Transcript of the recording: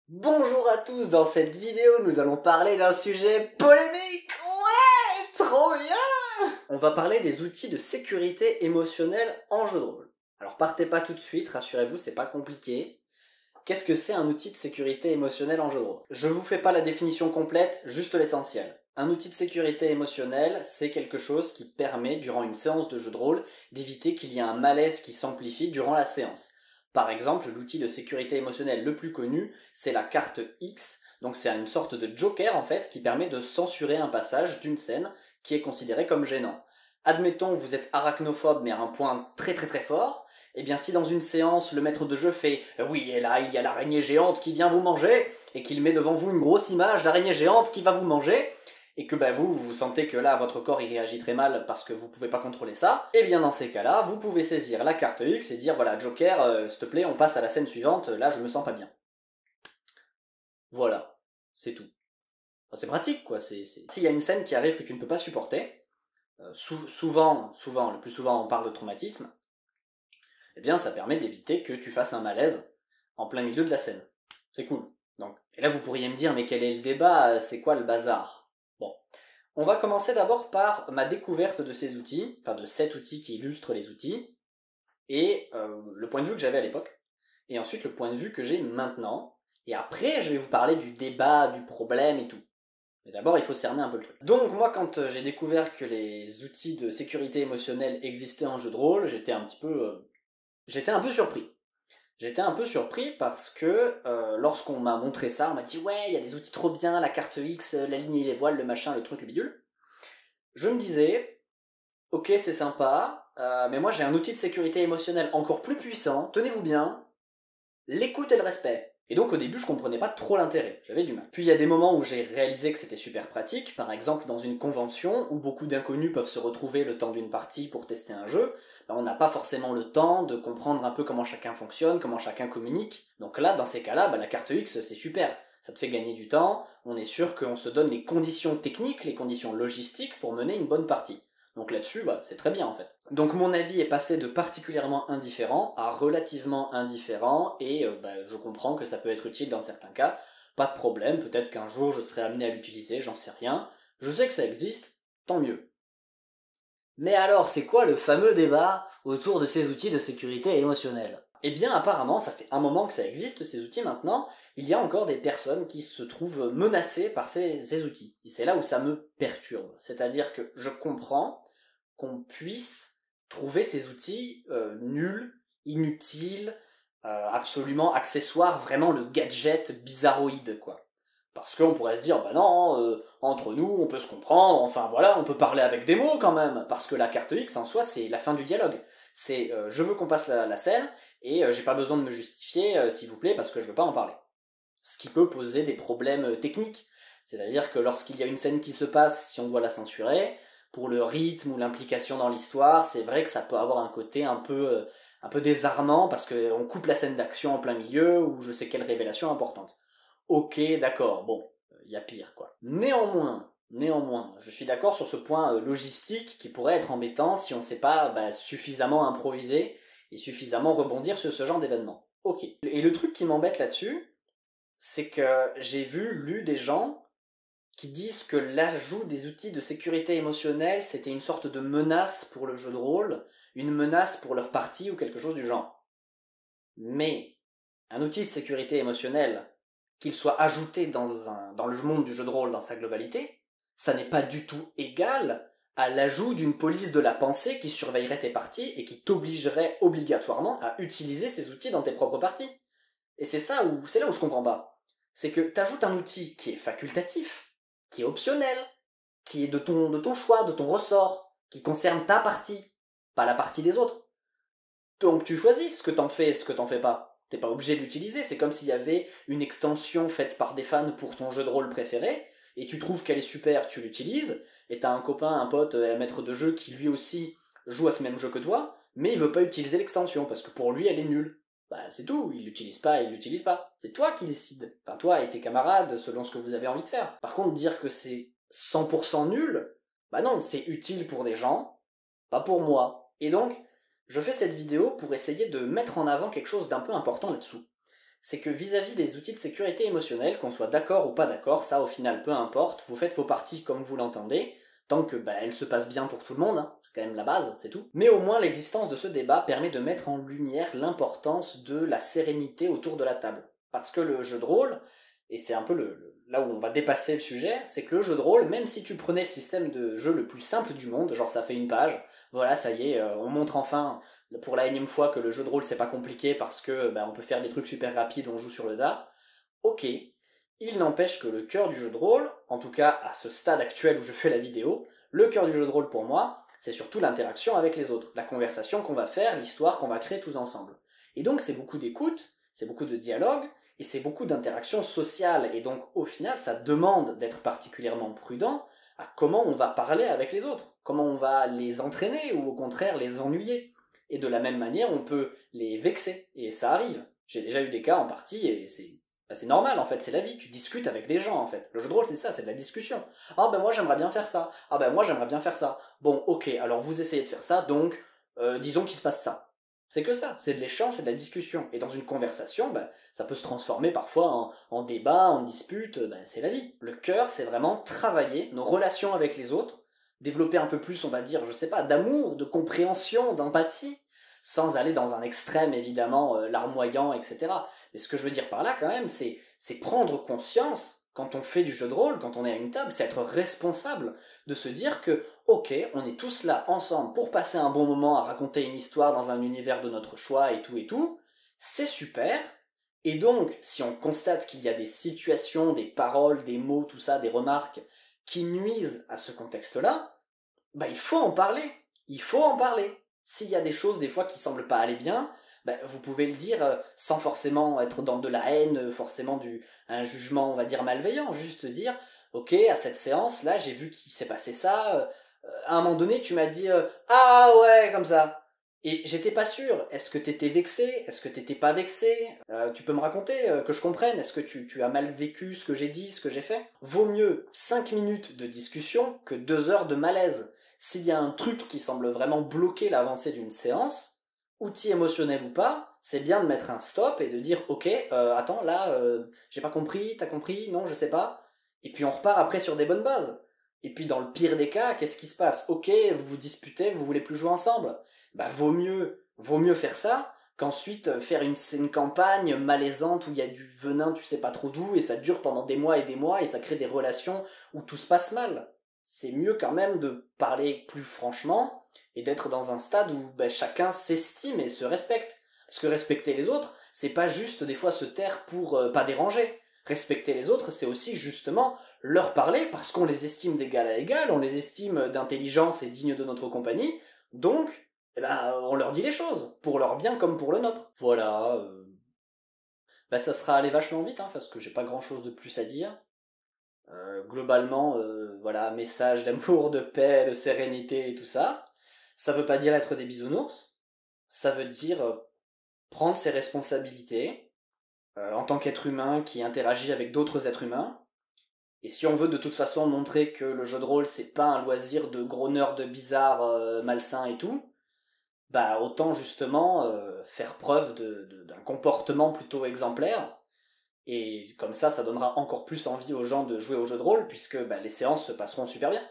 Bonjour à tous, dans cette vidéo nous allons parler d'un sujet polémique. Ouais, trop bien. On va parler des outils de sécurité émotionnelle en jeu de rôle. Alors partez pas tout de suite, rassurez-vous, c'est pas compliqué. Qu'est-ce que c'est un outil de sécurité émotionnelle en jeu de rôle? Je vous fais pas la définition complète, juste l'essentiel. Un outil de sécurité émotionnelle, c'est quelque chose qui permet, durant une séance de jeu de rôle, d'éviter qu'il y ait un malaise qui s'amplifie durant la séance. Par exemple, l'outil de sécurité émotionnelle le plus connu, c'est la carte X. Donc c'est une sorte de joker en fait qui permet de censurer un passage d'une scène qui est considéré comme gênant. Admettons que vous êtes arachnophobe mais à un point très très très fort, et bien si dans une séance le maître de jeu fait oui et là il y a l'araignée géante qui vient vous manger et qu'il met devant vous une grosse image d'araignée géante qui va vous manger et que vous sentez que là votre corps il réagit très mal parce que vous pouvez pas contrôler ça, et bien dans ces cas-là vous pouvez saisir la carte X et dire voilà Joker s'il te plaît on passe à la scène suivante, là je me sens pas bien. Voilà, c'est tout. Enfin, c'est pratique quoi, s'il y a une scène qui arrive que tu ne peux pas supporter, souvent, le plus souvent on parle de traumatisme, eh bien ça permet d'éviter que tu fasses un malaise en plein milieu de la scène. C'est cool. Donc, et là vous pourriez me dire, mais quel est le débat, c'est quoi le bazar? Bon, on va commencer d'abord par ma découverte de ces outils, enfin de cet outil qui illustre les outils, et le point de vue que j'avais à l'époque, et ensuite le point de vue que j'ai maintenant, et après je vais vous parler du débat, du problème et tout. Mais d'abord il faut cerner un peu le truc. Donc moi quand j'ai découvert que les outils de sécurité émotionnelle existaient en jeu de rôle, j'étais un peu surpris. J'étais un peu surpris parce que lorsqu'on m'a montré ça, on m'a dit ouais, il y a des outils trop bien, la carte X, la ligne et les voiles, le machin, le truc, le bidule. Je me disais, ok, c'est sympa, mais moi j'ai un outil de sécurité émotionnelle encore plus puissant, tenez-vous bien, l'écoute et le respect. Et donc au début je comprenais pas trop l'intérêt, j'avais du mal. Puis il y a des moments où j'ai réalisé que c'était super pratique, par exemple dans une convention où beaucoup d'inconnus peuvent se retrouver le temps d'une partie pour tester un jeu, on n'a pas forcément le temps de comprendre un peu comment chacun fonctionne, comment chacun communique. Donc là, dans ces cas-là, la carte X c'est super. Ça te fait gagner du temps, on est sûr qu'on se donne les conditions techniques, les conditions logistiques pour mener une bonne partie. Donc là-dessus, c'est très bien en fait. Donc mon avis est passé de particulièrement indifférent à relativement indifférent, et je comprends que ça peut être utile dans certains cas, pas de problème, peut-être qu'un jour je serai amené à l'utiliser, j'en sais rien, je sais que ça existe, tant mieux. Mais alors, c'est quoi le fameux débat autour de ces outils de sécurité émotionnelle? Eh bien, apparemment, ça fait un moment que ça existe, ces outils maintenant, il y a encore des personnes qui se trouvent menacées par ces outils. Et c'est là où ça me perturbe. C'est-à-dire que je comprends qu'on puisse trouver ces outils nuls, inutiles, absolument accessoires, vraiment le gadget bizarroïde, quoi. Parce qu'on pourrait se dire, bah non, entre nous, on peut se comprendre, enfin voilà, on peut parler avec des mots quand même, parce que la carte X en soi, c'est la fin du dialogue. C'est je veux qu'on passe la scène, et j'ai pas besoin de me justifier, s'il vous plaît, parce que je veux pas en parler. Ce qui peut poser des problèmes techniques. C'est-à-dire que lorsqu'il y a une scène qui se passe, si on doit la censurer, pour le rythme ou l'implication dans l'histoire, c'est vrai que ça peut avoir un côté un peu désarmant, parce qu'on coupe la scène d'action en plein milieu, ou je sais quelle révélation importante. Ok, d'accord, bon, il y a pire, quoi. Néanmoins, je suis d'accord sur ce point logistique qui pourrait être embêtant si on ne sait pas suffisamment improviser et suffisamment rebondir sur ce genre d'événement. Ok. Et le truc qui m'embête là-dessus, c'est que lu des gens qui disent que l'ajout des outils de sécurité émotionnelle, c'était une sorte de menace pour le jeu de rôle, une menace pour leur partie ou quelque chose du genre. Mais un outil de sécurité émotionnelle, qu'il soit ajouté dans le monde du jeu de rôle dans sa globalité, ça n'est pas du tout égal à l'ajout d'une police de la pensée qui surveillerait tes parties et qui t'obligerait obligatoirement à utiliser ces outils dans tes propres parties. Et c'est là où je comprends pas. C'est que t'ajoutes un outil qui est facultatif, qui est optionnel, qui est de ton choix, de ton ressort, qui concerne ta partie, pas la partie des autres. Donc tu choisis ce que t'en fais et ce que t'en fais pas. T'es pas obligé de l'utiliser, c'est comme s'il y avait une extension faite par des fans pour ton jeu de rôle préféré, et tu trouves qu'elle est super, tu l'utilises, et t'as un copain, un pote, un maître de jeu qui lui aussi joue à ce même jeu que toi, mais il veut pas utiliser l'extension, parce que pour lui elle est nulle. C'est tout, il l'utilise pas, il l'utilise pas. C'est toi qui décides. Enfin toi et tes camarades, selon ce que vous avez envie de faire. Par contre, dire que c'est 100% nul, non, c'est utile pour des gens, pas pour moi. Et donc, je fais cette vidéo pour essayer de mettre en avant quelque chose d'un peu important là-dessous. c'est que vis-à-vis des outils de sécurité émotionnelle, qu'on soit d'accord ou pas d'accord, ça au final peu importe, vous faites vos parties comme vous l'entendez, tant que elles se passent bien pour tout le monde, hein, c'est quand même la base, c'est tout. Mais au moins l'existence de ce débat permet de mettre en lumière l'importance de la sérénité autour de la table. Parce que le jeu de rôle, et c'est un peu là où on va dépasser le sujet, c'est que le jeu de rôle, même si tu prenais le système de jeu le plus simple du monde, genre ça fait une page, voilà, ça y est, on montre enfin pour la énième fois que le jeu de rôle c'est pas compliqué parce que on peut faire des trucs super rapides, on joue sur le dard. Ok, il n'empêche que le cœur du jeu de rôle, en tout cas à ce stade actuel où je fais la vidéo, le cœur du jeu de rôle pour moi, c'est surtout l'interaction avec les autres, la conversation qu'on va faire, l'histoire qu'on va créer tous ensemble. Et donc c'est beaucoup d'écoute, c'est beaucoup de dialogue, et c'est beaucoup d'interaction sociale, et donc au final ça demande d'être particulièrement prudent à comment on va parler avec les autres, comment on va les entraîner ou au contraire les ennuyer. Et de la même manière on peut les vexer, et ça arrive. J'ai déjà eu des cas en partie, et c'est normal en fait, c'est la vie, tu discutes avec des gens en fait. Le jeu de rôle c'est ça, c'est de la discussion. Ah ben moi j'aimerais bien faire ça, ah ben moi j'aimerais bien faire ça. Bon ok, alors vous essayez de faire ça, donc disons qu'il se passe ça. C'est que ça, c'est de l'échange, c'est de la discussion. Et dans une conversation, ça peut se transformer parfois en débat, en dispute, c'est la vie. Le cœur, c'est vraiment travailler nos relations avec les autres, développer un peu plus, on va dire, je sais pas, d'amour, de compréhension, d'empathie, sans aller dans un extrême, évidemment, larmoyant, etc. Mais ce que je veux dire par là, quand même, c'est prendre conscience, quand on fait du jeu de rôle, quand on est à une table, c'est être responsable de se dire que, ok, on est tous là ensemble pour passer un bon moment à raconter une histoire dans un univers de notre choix et tout, c'est super. Et donc, si on constate qu'il y a des situations, des paroles, des mots, tout ça, des remarques qui nuisent à ce contexte-là, il faut en parler. Il faut en parler. S'il y a des choses des fois qui semblent pas aller bien, vous pouvez le dire sans forcément être dans de la haine, forcément un jugement, on va dire, malveillant. Juste dire, ok, à cette séance, là, j'ai vu qu'il s'est passé ça. À un moment donné, tu m'as dit, ah ouais, comme ça. Et j'étais pas sûr. Est-ce que t'étais vexé? Est-ce que t'étais pas vexé? Tu peux me raconter, que je comprenne. Est-ce que tu as mal vécu ce que j'ai dit, ce que j'ai fait? Vaut mieux 5 minutes de discussion que 2 heures de malaise. S'il y a un truc qui semble vraiment bloquer l'avancée d'une séance, outil émotionnel ou pas, c'est bien de mettre un stop et de dire ok, attends, là, j'ai pas compris, t'as compris, non, je sais pas. Et puis on repart après sur des bonnes bases. Et puis dans le pire des cas, qu'est-ce qui se passe? Ok, vous vous disputez, vous voulez plus jouer ensemble. Vaut mieux faire ça qu'ensuite faire une campagne malaisante où il y a du venin, tu sais pas trop d'où, et ça dure pendant des mois et ça crée des relations où tout se passe mal. C'est mieux quand même de parler plus franchement et d'être dans un stade où chacun s'estime et se respecte. Parce que respecter les autres, c'est pas juste des fois se taire pour pas déranger. Respecter les autres, c'est aussi justement leur parler parce qu'on les estime d'égal à égal, on les estime d'intelligence et dignes de notre compagnie, donc on leur dit les choses, pour leur bien comme pour le nôtre. Voilà, ça sera allé vachement vite, hein, parce que j'ai pas grand chose de plus à dire. Globalement, voilà, message d'amour, de paix, de sérénité et tout ça. Ça veut pas dire être des bisounours, ça veut dire prendre ses responsabilités en tant qu'être humain qui interagit avec d'autres êtres humains. Et si on veut de toute façon montrer que le jeu de rôle c'est pas un loisir de gros nerds bizarres, malsains et tout, autant justement faire preuve d'un comportement plutôt exemplaire. Et comme ça donnera encore plus envie aux gens de jouer au jeu de rôle, puisque les séances se passeront super bien.